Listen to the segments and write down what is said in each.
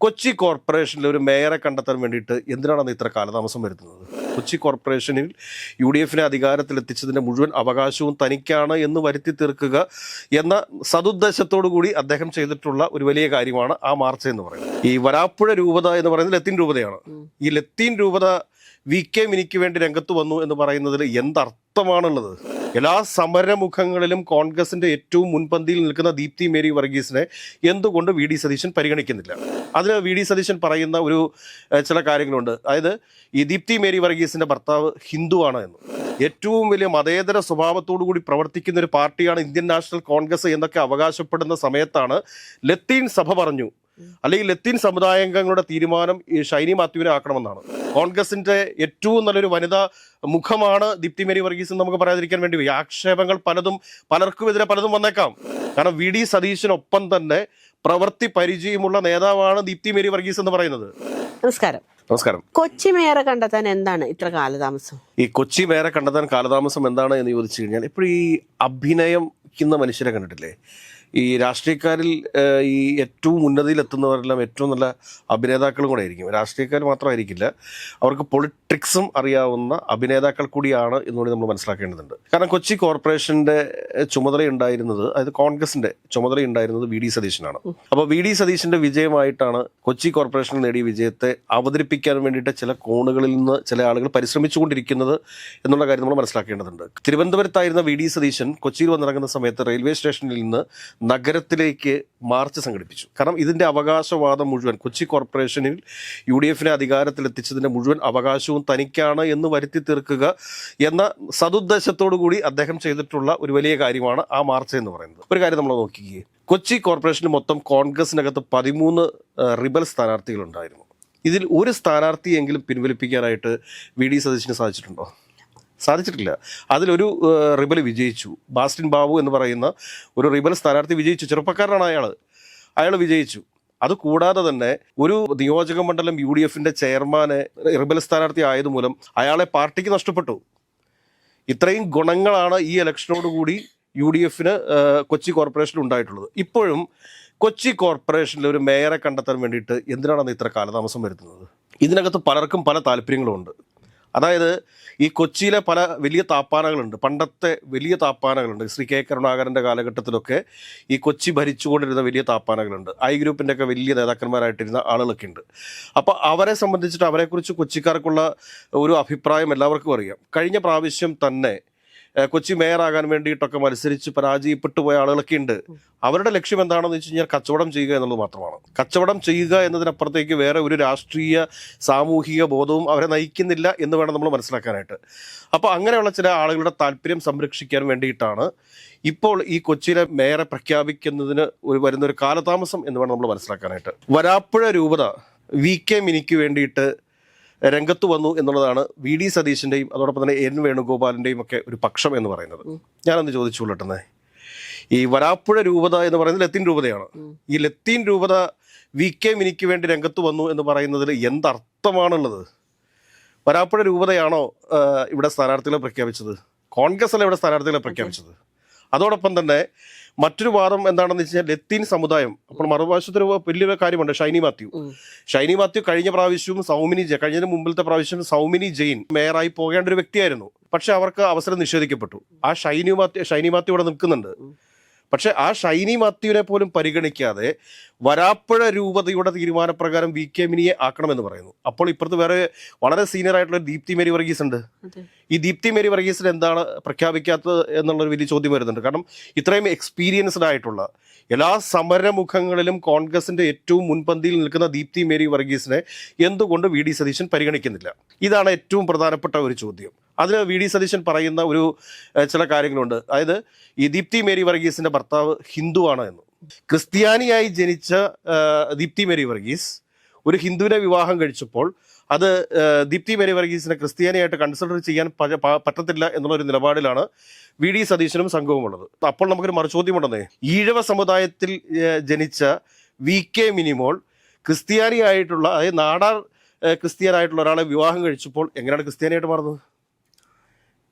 കൊച്ചി കോർപ്പറേഷനിൽ ഒരു മേയറെ കണ്ടെത്താൻ വേണ്ടിയിട്ട് എന്തിനാണ് ഇത്ര കാലതാമസം വരുത്തുന്നത്? കൊച്ചി കോർപ്പറേഷനിൽ UDF-നെ അധികാരത്തിലെത്തിച്ചതിൻ്റെ മുഴുവൻ അവകാശവും തനിക്കാണ് എന്ന് വരുത്തി തീർക്കുക എന്ന സതുദ്ദേശത്തോടു കൂടി അദ്ദേഹം ചെയ്തിട്ടുള്ള ഒരു വലിയ കാര്യമാണ് ആ മാർച്ച് എന്ന് പറയുന്നത്. ഈ വരാപ്പുഴ രൂപത എന്ന് പറയുന്നത് ലത്തീൻ രൂപതയാണ്. ഈ ലത്തീൻ രൂപത VK മിനിക്ക് വേണ്ടി രംഗത്ത് വന്നു എന്ന് പറയുന്നതിൽ എന്തർത്ഥമാണുള്ളത്? എല്ലാ സമരമുഖങ്ങളിലും കോൺഗ്രസിന്റെ ഏറ്റവും മുൻപന്തിയിൽ നിൽക്കുന്ന ദീപ്തി മേരി വർഗീസിനെ എന്തുകൊണ്ട് VD സതീശൻ പരിഗണിക്കുന്നില്ല? അതിന് VD സതീശൻ പറയുന്ന ഒരു ചില കാര്യങ്ങളുണ്ട്. അതായത് ഈ ദീപ്തി മേരി വർഗീസിന്റെ ഭർത്താവ് ഹിന്ദുവാണ് എന്ന്, ഏറ്റവും വലിയ മതേതര സ്വഭാവത്തോടു കൂടി പ്രവർത്തിക്കുന്ന ഒരു പാർട്ടിയാണ് ഇന്ത്യൻ നാഷണൽ കോൺഗ്രസ് എന്നൊക്കെ അവകാശപ്പെടുന്ന സമയത്താണ് ലത്തീൻ സഭ പറഞ്ഞു, അല്ലെങ്കിൽ ലത്തീൻ സമുദായാംഗങ്ങളുടെ തീരുമാനം ഈ ഷൈനി മാത്യുവിനെ ആക്കണമെന്നാണ്. കോൺഗ്രസിന്റെ ഏറ്റവും നല്ലൊരു വനിതാ മുഖമാണ് ദീപ്തി മേരി വർഗീസ് എന്ന് നമുക്ക് പറയാതിരിക്കാൻ വേണ്ടി വയ്യ. ആക്ഷേപങ്ങൾ പലർക്കുമെതിരെ പലതും വന്നേക്കാം. കാരണം VD സതീശനൊപ്പം തന്നെ പ്രവൃത്തി പരിചയമുള്ള നേതാവാണ് ദീപ്തി മേരി വർഗീസ് എന്ന് പറയുന്നത്. നമസ്കാരം. കൊച്ചി മേയറെ കണ്ടെത്താൻ എന്താണ് ഇത്ര കാലതാമസം? ഈ കൊച്ചി മേയറെ കണ്ടെത്താൻ കാലതാമസം എന്താണ് എന്ന് ചോദിച്ചു കഴിഞ്ഞാൽ, ഇപ്പോഴും ഈ അഭിനയിക്കുന്ന മനുഷ്യരെ കണ്ടിട്ടില്ലേ? ഈ രാഷ്ട്രീയക്കാരിൽ ഈ ഏറ്റവും ഉന്നതിയിലെത്തുന്നവരെല്ലാം ഏറ്റവും നല്ല അഭിനേതാക്കളും കൂടെ ആയിരിക്കും. രാഷ്ട്രീയക്കാർ മാത്രമായിരിക്കില്ല, അവർക്ക് പൊളിറ്റിക്സും അറിയാവുന്ന അഭിനേതാക്കൾ കൂടിയാണ് എന്നുകൂടി നമ്മൾ മനസ്സിലാക്കേണ്ടതുണ്ട്. കാരണം കൊച്ചി കോർപ്പറേഷൻ്റെ ചുമതലയുണ്ടായിരുന്നത്, അതായത് കോൺഗ്രസിന്റെ ചുമതലയുണ്ടായിരുന്നത് VD സതീശനാണ്. അപ്പോൾ VD സതീശന്റെ വിജയമായിട്ടാണ് കൊച്ചി കോർപ്പറേഷൻ നേടിയ വിജയത്തെ അവതരിപ്പിക്കാൻ വേണ്ടിയിട്ട് ചില കോണുകളിൽ നിന്ന് ചില ആളുകൾ പരിശ്രമിച്ചുകൊണ്ടിരിക്കുന്നത് എന്നുള്ള കാര്യം നമ്മൾ മനസ്സിലാക്കേണ്ടതുണ്ട്. തിരുവനന്തപുരത്തായിരുന്ന VD സതീശൻ കൊച്ചിയിൽ വന്നിറങ്ങുന്ന സമയത്ത് റെയിൽവേ സ്റ്റേഷനിൽ നിന്ന് നഗരത്തിലേക്ക് മാർച്ച് സംഘടിപ്പിച്ചു. കാരണം ഇതിന്റെ അവകാശവാദം മുഴുവൻ കൊച്ചി കോർപ്പറേഷനിൽ UDF-നെ അധികാരത്തിലെത്തിച്ചതിന്റെ മുഴുവൻ അവകാശവും തനിക്കാണ് എന്ന് വരുത്തി തീർക്കുക എന്ന സതുദ്ദേശത്തോടു കൂടി അദ്ദേഹം ചെയ്തിട്ടുള്ള ഒരു വലിയ കാര്യമാണ് ആ മാർച്ച് എന്ന് പറയുന്നത്. ഒരു കാര്യം നമ്മൾ നോക്കിക്കേ, കൊച്ചി കോർപ്പറേഷന് മൊത്തം കോൺഗ്രസിനകത്ത് 13 റിബൽ സ്ഥാനാർത്ഥികളുണ്ടായിരുന്നു. ഇതിൽ ഒരു സ്ഥാനാർത്ഥിയെങ്കിലും പിൻവലിപ്പിക്കാനായിട്ട് VD സതീശന് സാധിച്ചിട്ടുണ്ടോ? സാധിച്ചിട്ടില്ല. അതിലൊരു റിബൽ വിജയിച്ചു. ബാസ്റ്റിൻ ബാബു എന്ന് പറയുന്ന ഒരു റിബൽ സ്ഥാനാർത്ഥി വിജയിച്ചു. ചെറുപ്പക്കാരനാണ് അയാൾ വിജയിച്ചു. അതുകൂടാതെ തന്നെ ഒരു നിയോജക മണ്ഡലം UDF-ന്റെ ചെയർമാന് റിബൽ സ്ഥാനാർത്ഥി ആയതുമൂലം അയാളെ പാർട്ടിക്ക് നഷ്ടപ്പെട്ടു. ഇത്രയും ഗുണങ്ങളാണ് ഈ ഇലക്ഷനോടുകൂടി UDF-ന് കൊച്ചി കോർപ്പറേഷനിൽ ഉണ്ടായിട്ടുള്ളത്. ഇപ്പോഴും കൊച്ചി കോർപ്പറേഷനിൽ ഒരു മേയറെ കണ്ടെത്താൻ വേണ്ടിയിട്ട് എന്തിനാണ് ഇത്ര കാലതാമസം വരുത്തുന്നത്? ഇതിനകത്ത് പലർക്കും പല താല്പര്യങ്ങളുമുണ്ട്. അതായത് ഈ കൊച്ചിയിലെ പല വലിയ താപ്പാനകളുണ്ട്, പണ്ടത്തെ വലിയ താപ്പാനകളുണ്ട്. ശ്രീ K കരുണാകരൻ്റെ കാലഘട്ടത്തിലൊക്കെ ഈ കൊച്ചി ഭരിച്ചുകൊണ്ടിരുന്ന വലിയ താപ്പാനകളുണ്ട്. ഗ്രൂപ്പിൻ്റെ ഒക്കെ വലിയ നേതാക്കന്മാരായിട്ടിരുന്ന ആളുകളൊക്കെ ഉണ്ട്. അപ്പോൾ അവരെ സംബന്ധിച്ചിട്ട് അവരെക്കുറിച്ച് കൊച്ചിക്കാർക്കുള്ള ഒരു അഭിപ്രായം എല്ലാവർക്കും അറിയാം. കഴിഞ്ഞ പ്രാവശ്യം തന്നെ കൊച്ചി മേയറാകാൻ വേണ്ടിയിട്ടൊക്കെ മത്സരിച്ച് പരാജയപ്പെട്ടു പോയ ആളുകളൊക്കെ ഉണ്ട്. അവരുടെ ലക്ഷ്യം എന്താണെന്ന് വെച്ച് കഴിഞ്ഞാൽ കച്ചവടം ചെയ്യുക എന്നുള്ളത് മാത്രമാണ്. കച്ചവടം ചെയ്യുക എന്നതിനപ്പുറത്തേക്ക് വേറെ ഒരു രാഷ്ട്രീയ സാമൂഹിക ബോധവും അവരെ നയിക്കുന്നില്ല എന്ന് വേണം നമ്മൾ മനസ്സിലാക്കാനായിട്ട്. അപ്പോൾ അങ്ങനെയുള്ള ചില ആളുകളുടെ താല്പര്യം സംരക്ഷിക്കാൻ വേണ്ടിയിട്ടാണ് ഇപ്പോൾ ഈ കൊച്ചിയിലെ മേയറെ പ്രഖ്യാപിക്കുന്നതിന് വരുന്നൊരു കാലതാമസം എന്ന് വേണം നമ്മൾ മനസ്സിലാക്കാനായിട്ട്. വരാപ്പുഴ രൂപത VK മിനിക്ക് വേണ്ടിയിട്ട് രംഗത്ത് വന്നു എന്നുള്ളതാണ് VD സതീശൻ്റെയും അതോടൊപ്പം തന്നെ N വേണുഗോപാലിൻ്റെയും ഒക്കെ ഒരു പക്ഷം എന്ന് പറയുന്നത്. ഞാനൊന്ന് ചോദിച്ചുകൊള്ളട്ടെ, ഈ വരാപ്പുഴ രൂപത എന്ന് പറയുന്നത് ലത്തീൻ രൂപതയാണ്. ഈ ലത്തീൻ രൂപത VK മിനിക്ക് വേണ്ടി രംഗത്ത് വന്നു എന്ന് പറയുന്നതിൽ എന്തർത്ഥമാണുള്ളത്? വരാപ്പുഴ രൂപതയാണോ ഇവിടെ സ്ഥാനാർത്ഥികളെ പ്രഖ്യാപിച്ചത്? കോൺഗ്രസ് അല്ല ഇവിടെ സ്ഥാനാർത്ഥികളെ പ്രഖ്യാപിച്ചത്. അതോടൊപ്പം തന്നെ മറ്റൊരു വാദം എന്താണെന്ന് വെച്ച് കഴിഞ്ഞാൽ ലത്തീൻ സമുദായം. അപ്പോൾ മറുവശത്തൊരു വലിയൊരു കാര്യമുണ്ട്, ഷൈനി മാത്യു കഴിഞ്ഞ പ്രാവശ്യവും കഴിഞ്ഞതിന് മുമ്പിലത്തെ പ്രാവശ്യം സൗമിനി ജെയിൻ മേയറായി പോകേണ്ട ഒരു വ്യക്തിയായിരുന്നു. പക്ഷെ അവർക്ക് അവസരം നിഷേധിക്കപ്പെട്ടു. ആ ഷൈനി മാത്യു ഇവിടെ നിൽക്കുന്നുണ്ട്. പക്ഷെ ആ ഷൈനി മാത്യുവിനെ പോലും പരിഗണിക്കാതെ വരാപ്പുഴ രൂപതയുടെ തീരുമാനപ്രകാരം VK മിനിയെ ആക്കണമെന്ന് പറയുന്നു. അപ്പോൾ ഇപ്പുറത്ത് വേറെ വളരെ സീനിയർ ആയിട്ടുള്ള ദീപ്തി മേരി വർഗീസ് ഉണ്ട്. ഈ ദീപ്തി മേരി വർഗീസിന് എന്താണ് പ്രഖ്യാപിക്കാത്തത് എന്നുള്ളൊരു വലിയ ചോദ്യം വരുന്നുണ്ട്. കാരണം ഇത്രയും എക്സ്പീരിയൻസ്ഡ് ആയിട്ടുള്ള എല്ലാ സമരമുഖങ്ങളിലും കോൺഗ്രസിന്റെ ഏറ്റവും മുൻപന്തിയിൽ നിൽക്കുന്ന ദീപ്തി മേരി വർഗീസിനെ എന്തുകൊണ്ട് VD സതീശൻ പരിഗണിക്കുന്നില്ല? ഇതാണ് ഏറ്റവും പ്രധാനപ്പെട്ട ഒരു ചോദ്യം. അതിന് VD സതീശൻ പറയുന്ന ഒരു ചില കാര്യങ്ങളുണ്ട്. അതായത് ഈ ദീപ്തി മേരി വർഗീസിന്റെ ഭർത്താവ് ഹിന്ദുവാണ് എന്ന്. ക്രിസ്ത്യാനിയായി ജനിച്ച ദീപ്തി മേരി വർഗീസ് ഒരു ഹിന്ദുവിനെ വിവാഹം കഴിച്ചപ്പോൾ അത് ദീപ്തി മേരി വർഗീസിനെ ക്രിസ്ത്യാനിയായിട്ട് കൺസിഡർ ചെയ്യാൻ പറ്റത്തില്ല എന്നുള്ളൊരു നിലപാടിലാണ് VD സതീശനും സംഘവും ഉള്ളത്. അപ്പോൾ നമുക്കൊരു മറുചോദ്യമുണ്ടെന്നേ, ഈഴവ സമുദായത്തിൽ ജനിച്ച VK മിനിമോൾ ക്രിസ്ത്യാനിയായിട്ടുള്ള, അതായത് നാടാർ ക്രിസ്ത്യാനായിട്ടുള്ള ഒരാളെ വിവാഹം കഴിച്ചപ്പോൾ എങ്ങനെയാണ് ക്രിസ്ത്യാനിയായിട്ട് മാറുന്നത്?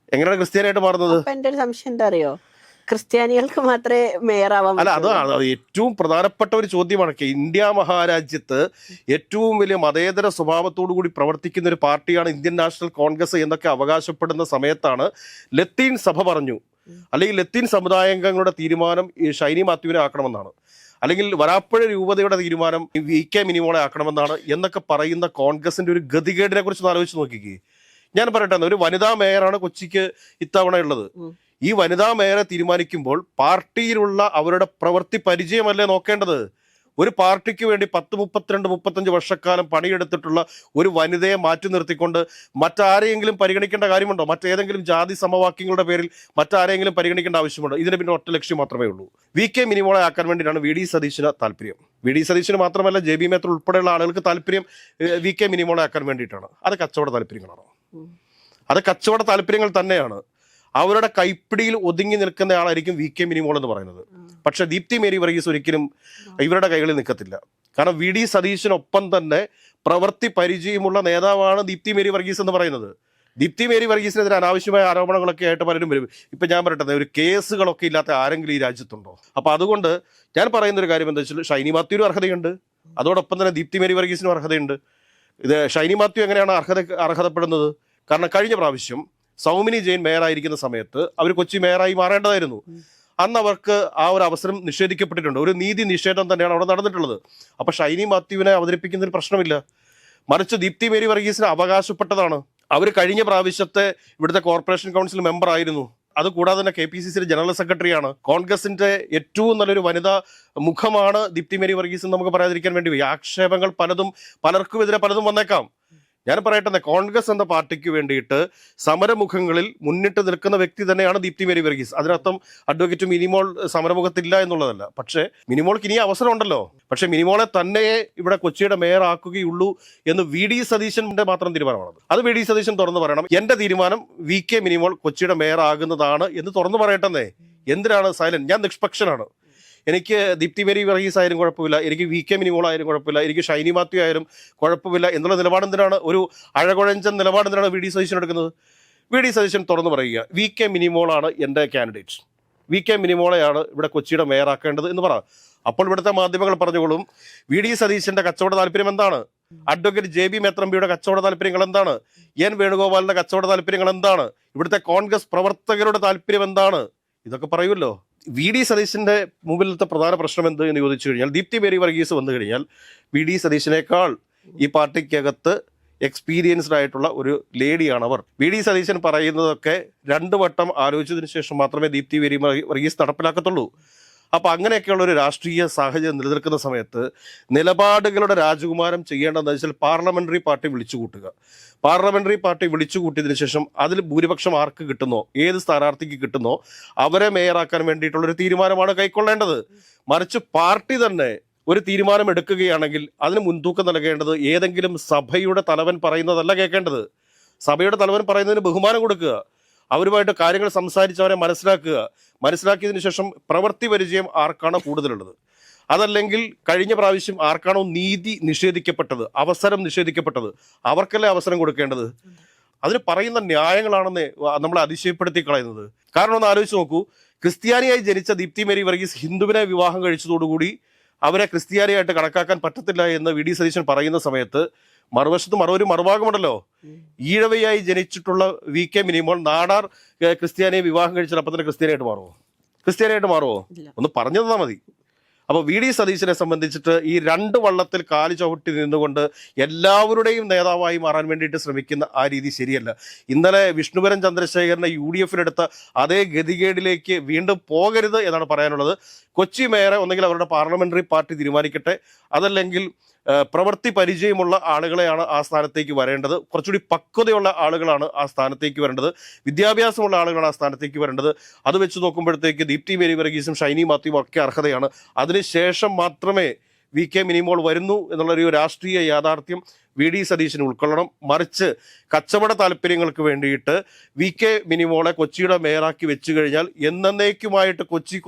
എന്റെ ഒരു സംശയം എന്താ അറിയോ, ക്രിസ്ത്യാനികൾക്ക് മാത്രമേ മേയറാവാൻ അല്ല, അത് ഏറ്റവും പ്രധാനപ്പെട്ട ഒരു ചോദ്യമാണ്. ഇന്ത്യ മഹാരാജ്യത്ത് ഏറ്റവും വലിയ മതേതര സ്വഭാവത്തോടു കൂടി പ്രവർത്തിക്കുന്ന ഒരു പാർട്ടിയാണ് ഇന്ത്യൻ നാഷണൽ കോൺഗ്രസ് എന്നൊക്കെ അവകാശപ്പെടുന്ന സമയത്താണ് ലത്തീൻ സഭ പറഞ്ഞു, അല്ലെങ്കിൽ ലത്തീൻ സമുദായാംഗങ്ങളുടെ തീരുമാനം ഈ ഷൈനി മാത്യുവിനെ ആക്കണമെന്നാണ്, അല്ലെങ്കിൽ വരാപ്പുഴ രൂപതയുടെ തീരുമാനം VK മിനിമോളെ ആക്കണമെന്നാണ് എന്നൊക്കെ പറയുന്ന കോൺഗ്രസിന്റെ ഒരു ഗതികേടിനെ കുറിച്ച് ആലോചിച്ച് നോക്കിക്കേ. ഞാൻ പറയട്ടെ, ഒരു വനിതാ മേയറാണ് കൊച്ചിക്ക് ഇത്തവണ ഉള്ളത്. ഈ വനിതാ മേയറെ തീരുമാനിക്കുമ്പോൾ പാർട്ടിയിലുള്ള അവരുടെ പ്രവൃത്തി പരിചയമല്ലേ നോക്കേണ്ടത്? ഒരു പാർട്ടിക്ക് വേണ്ടി 10, 32, 35 വർഷക്കാലം പണിയെടുത്തിട്ടുള്ള ഒരു വനിതയെ മാറ്റി നിർത്തിക്കൊണ്ട് മറ്റാരെയെങ്കിലും പരിഗണിക്കേണ്ട കാര്യമുണ്ടോ? മറ്റേതെങ്കിലും ജാതി സമവാക്യങ്ങളുടെ പേരിൽ മറ്റാരെങ്കിലും പരിഗണിക്കേണ്ട ആവശ്യമുണ്ടോ? ഇതിന് പിന്നെ ഒറ്റ ലക്ഷ്യം മാത്രമേ ഉള്ളൂ. VK മിനിമോളെ ആക്കാൻ വേണ്ടിയിട്ടാണ് VD സതീശന് താല്പര്യം. VD സതീശന് മാത്രമല്ല, JB മേത്തർ ഉൾപ്പെടെയുള്ള ആളുകൾക്ക് താല്പര്യം VK മിനിമോളെ ആക്കാൻ വേണ്ടിയിട്ടാണ്. അത് കച്ചവട താല്പര്യങ്ങളാണോ? അത് കച്ചവട താല്പര്യങ്ങൾ തന്നെയാണ്. അവരുടെ കൈപ്പിടിയിൽ ഒതുങ്ങി നിൽക്കുന്ന ആളായിരിക്കും VK മിനിമോൾ എന്ന് പറയുന്നത്. പക്ഷെ ദീപ്തി മേരി വർഗീസ് ഒരിക്കലും ഇവരുടെ കൈകളിൽ നിൽക്കത്തില്ല. കാരണം VD സതീശനൊപ്പം തന്നെ പ്രവൃത്തി പരിചയമുള്ള നേതാവാണ് ദീപ്തി മേരി വർഗീസ് എന്ന് പറയുന്നത്. ദീപ്തി മേരി വർഗീസിനെതിരെ അനാവശ്യമായ ആരോപണങ്ങളൊക്കെ ആയിട്ട് പലരും വരും. ഇപ്പം ഞാൻ പറയട്ടെ, ഒരു കേസുകളൊക്കെ ഇല്ലാത്ത ആരെങ്കിലും ഈ രാജ്യത്തുണ്ടോ? അപ്പം അതുകൊണ്ട് ഞാൻ പറയുന്ന ഒരു കാര്യം എന്താ വെച്ചാൽ, ഷൈനി മാത്യുവിനും അർഹതയുണ്ട്, അതോടൊപ്പം തന്നെ ദീപ്തി മേരി വർഗീസിനും അർഹതയുണ്ട്. ഇത് ഷൈനി മാത്യു എങ്ങനെയാണ് അർഹതപ്പെടുന്നത്? കാരണം കഴിഞ്ഞ പ്രാവശ്യം സൗമിനി ജെയിൻ മേയറായിരിക്കുന്ന സമയത്ത് അവർ കൊച്ചി മേയറായി മാറേണ്ടതായിരുന്നു. അന്ന് അവർക്ക് ആ ഒരു അവസരം നിഷേധിക്കപ്പെട്ടിട്ടുണ്ട്. ഒരു നീതി നിഷേധം തന്നെയാണ് അവിടെ നടന്നിട്ടുള്ളത്. അപ്പൊ ഷൈനി മാത്യുവിനെ അവതരിപ്പിക്കുന്നതിന് പ്രശ്നമില്ല. മറിച്ച് ദീപ്തി മേരി വർഗീസിന് അവകാശപ്പെട്ടതാണ്. അവർ കഴിഞ്ഞ പ്രാവശ്യത്തെ ഇവിടുത്തെ കോർപ്പറേഷൻ കൗൺസിൽ മെമ്പർ ആയിരുന്നു. അതുകൂടാതെ തന്നെ KPCC ജനറൽ സെക്രട്ടറിയാണ്. കോൺഗ്രസിന്റെ ഏറ്റവും നല്ലൊരു വനിതാ മുഖമാണ് ദീപ്തി മേരി വർഗീസ് എന്ന് നമുക്ക് പറയാതിരിക്കാൻ വേണ്ടി വയ്യ. ആക്ഷേപങ്ങൾ പലർക്കുമെതിരെ പലതും വന്നേക്കാം. ഞാൻ പറയട്ടെ, കോൺഗ്രസ് എന്ന പാർട്ടിക്ക് വേണ്ടിയിട്ട് സമരമുഖങ്ങളിൽ മുന്നിട്ട് നിൽക്കുന്ന വ്യക്തി തന്നെയാണ് ദീപ്തി മേരി വർഗീസ്. അതിനർത്ഥം അഡ്വക്കേറ്റ് മിനിമോൾ സമരമുഖത്തില്ല എന്നുള്ളതല്ല. പക്ഷേ മിനിമോൾക്ക് ഇനി അവസരം ഉണ്ടല്ലോ. പക്ഷെ മിനിമോളെ തന്നെ ഇവിടെ കൊച്ചിയുടെ മേയർ ആക്കുകയുള്ളൂ എന്ന് VD സതീശന്റെ മാത്രം തീരുമാനമാണ്. അത് VD സതീശൻ തുറന്നു പറയണം. എന്റെ തീരുമാനം VK മിനിമോൾ കൊച്ചിയുടെ മേയർ ആകുന്നതാണ് എന്ന് തുറന്നു പറയട്ടെന്നേ. എന്തിനാണ് സൈലന്റ്? ഞാൻ നിഷ്പക്ഷനാണ്. എനിക്ക് ദീപ്തി മേരി വർഗീസ് ആയാലും കുഴപ്പമില്ല, എനിക്ക് VK മിനിമോൾ ആയാലും കുഴപ്പമില്ല, എനിക്ക് ഷൈനി മാത്യു ആയാലും കുഴപ്പമില്ല എന്നുള്ള നിലപാട് എന്തിനാണ്? ഒരു അഴകുഴഞ്ചൻ നിലപാട് എന്തിനാണ് VD സതീശൻ എടുക്കുന്നത്? VD സതീശൻ തുറന്നു പറയുക, VK മിനിമോളാണ് എൻ്റെ കാൻഡിഡേറ്റ്, VK മിനിമോളെയാണ് ഇവിടെ കൊച്ചിയുടെ മേയറാക്കേണ്ടത് എന്ന് പറ. അപ്പോൾ ഇവിടുത്തെ മാധ്യമങ്ങൾ പറഞ്ഞോളും VD സതീശന്റെ കച്ചവട താല്പര്യം എന്താണ്, അഡ്വക്കേറ്റ് JB മേത്രമ്പിയുടെ കച്ചവട താല്പര്യങ്ങൾ എന്താണ്, N വേണുഗോപാലിന്റെ കച്ചവട താല്പര്യങ്ങൾ എന്താണ്, ഇവിടുത്തെ കോൺഗ്രസ് പ്രവർത്തകരുടെ താല്പര്യം എന്താണ്, ഇതൊക്കെ പറയുമല്ലോ. VD സതീശന്റെ മുമ്പിലത്തെ പ്രധാന പ്രശ്നം എന്ത് എന്ന് ചോദിച്ചു കഴിഞ്ഞാൽ, ദീപ്തി മേരി വർഗീസ് വന്നു കഴിഞ്ഞാൽ VD സതീശനേക്കാൾ ഈ പാർട്ടിക്കകത്ത് എക്സ്പീരിയൻസ്ഡ് ആയിട്ടുള്ള ഒരു ലേഡിയാണ് അവർ. VD സതീശൻ പറയുന്നതൊക്കെ 2 വട്ടം ആലോചിച്ചതിന് ശേഷം മാത്രമേ ദീപ്തി മേരി വർഗീസ് നടപ്പിലാക്കത്തുള്ളൂ. അപ്പം അങ്ങനെയൊക്കെയുള്ള ഒരു രാഷ്ട്രീയ സാഹചര്യം നിലനിൽക്കുന്ന സമയത്ത് നിലപാടുകളുടെ രാജകുമാരം ചെയ്യേണ്ടതെന്ന് വെച്ചാൽ പാർലമെന്ററി പാർട്ടി വിളിച്ചുകൂട്ടുക. പാർലമെന്ററി പാർട്ടി വിളിച്ചുകൂട്ടിയതിനു ശേഷം അതിൽ ഭൂരിപക്ഷം ആർക്ക് കിട്ടുന്നോ, ഏത് സ്ഥാനാർത്ഥിക്ക് കിട്ടുന്നോ അവരെ മേയറാക്കാൻ വേണ്ടിയിട്ടുള്ളൊരു തീരുമാനമാണ് കൈക്കൊള്ളേണ്ടത്. മറിച്ച് പാർട്ടി തന്നെ ഒരു തീരുമാനം എടുക്കുകയാണെങ്കിൽ അതിന് മുൻതൂക്കം നൽകേണ്ടത് ഏതെങ്കിലും സഭയുടെ തലവൻ പറയുന്നതല്ല കേൾക്കേണ്ടത്. സഭയുടെ തലവൻ പറയുന്നതിന് ബഹുമാനം കൊടുക്കുക, അവരുമായിട്ട് കാര്യങ്ങൾ സംസാരിച്ച് അവരെ മനസ്സിലാക്കിയതിനു ശേഷം പ്രവൃത്തി പരിചയം ആർക്കാണ് കൂടുതലുള്ളത്, അതല്ലെങ്കിൽ കഴിഞ്ഞ പ്രാവശ്യം ആർക്കാണോ നീതി നിഷേധിക്കപ്പെട്ടത്, അവസരം നിഷേധിക്കപ്പെട്ടത്, അവർക്കല്ലേ അവസരം കൊടുക്കേണ്ടത്. അതിന് പറയുന്ന ന്യായങ്ങളാണെന്ന് നമ്മളെ അതിശയപ്പെടുത്തി കളയുന്നത്. കാരണം ഒന്ന് ആലോചിച്ച് നോക്കൂ, ക്രിസ്ത്യാനിയായി ജനിച്ച ദീപ്തി മേരി വർഗീസ് ഹിന്ദുവിനെ വിവാഹം കഴിച്ചതോടുകൂടി അവരെ ക്രിസ്ത്യാനിയായിട്ട് കണക്കാക്കാൻ പറ്റത്തില്ല എന്ന് VD സതീശൻ പറയുന്ന സമയത്ത് മറുവശത്ത് ഒരു മറുഭാഗമുണ്ടല്ലോ, ഈഴവയായി ജനിച്ചിട്ടുള്ള VK മിനിമോൾ നാടാർ ക്രിസ്ത്യാനിയെ വിവാഹം കഴിച്ചാൽ അപ്പം തന്നെ ക്രിസ്ത്യാനിയായിട്ട് മാറുമോ? ഒന്ന് പറഞ്ഞു തന്നാൽ മതി. അപ്പോൾ VD സതീശനെ സംബന്ധിച്ചിട്ട് ഈ 2 വള്ളത്തിൽ കാല് ചവിട്ടി നിന്നുകൊണ്ട് എല്ലാവരുടെയും നേതാവായി മാറാൻ വേണ്ടിയിട്ട് ശ്രമിക്കുന്ന ആ രീതി ശരിയല്ല. ഇന്നലെ വിഷ്ണുവരൻ ചന്ദ്രശേഖരനെ UDFിലെടുത്ത അതേ ഗതികേടിലേക്ക് വീണ്ടും പോകരുത് എന്നാണ് പറയാനുള്ളത്. കൊച്ചി മേയറെ ഒന്നെങ്കിൽ അവരുടെ പാർലമെന്ററി പാർട്ടി തീരുമാനിക്കട്ടെ, അതല്ലെങ്കിൽ പ്രവൃത്തി പരിചയമുള്ള ആളുകളെയാണ് ആ സ്ഥാനത്തേക്ക് വരേണ്ടത്. കുറച്ചുകൂടി പക്വതയുള്ള ആളുകളാണ് ആ സ്ഥാനത്തേക്ക് വരേണ്ടത്, വിദ്യാഭ്യാസമുള്ള ആളുകളാണ് ആ സ്ഥാനത്തേക്ക് വരേണ്ടത്. അത് വെച്ച് നോക്കുമ്പോഴത്തേക്ക് ദീപ്തി മേരി വർഗീസും ഷൈനി മാത്യുവും ഒക്കെ അർഹതയാണ്. അതിനുശേഷം മാത്രമേ VK മിനിമോൾ വരുന്നു എന്നുള്ളൊരു രാഷ്ട്രീയ യാഥാർത്ഥ്യം VD സതീശൻ ഉൾക്കൊള്ളണം. മറിച്ച് കച്ചവട താല്പര്യങ്ങൾക്ക് വേണ്ടിയിട്ട് VK മിനിമോളെ കൊച്ചിയുടെ മേയറാക്കി വെച്ചു കഴിഞ്ഞാൽ എന്നേക്കുമായിട്ട് കൊച്ചി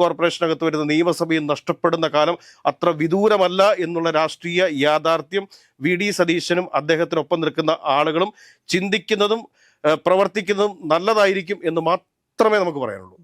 കോർപ്പറേഷനകത്ത് വരുന്ന നിയമസഭയും നഷ്ടപ്പെടുന്ന കാലം അത്ര വിദൂരമല്ല എന്നുള്ള രാഷ്ട്രീയ യാഥാർത്ഥ്യം VD സതീശനും അദ്ദേഹത്തിനൊപ്പം നിൽക്കുന്ന ആളുകളും ചിന്തിക്കുന്നതും പ്രവർത്തിക്കുന്നതും നല്ലതായിരിക്കും എന്ന് ഇത്രമേ നമുക്ക് പറയാനുള്ളൂ.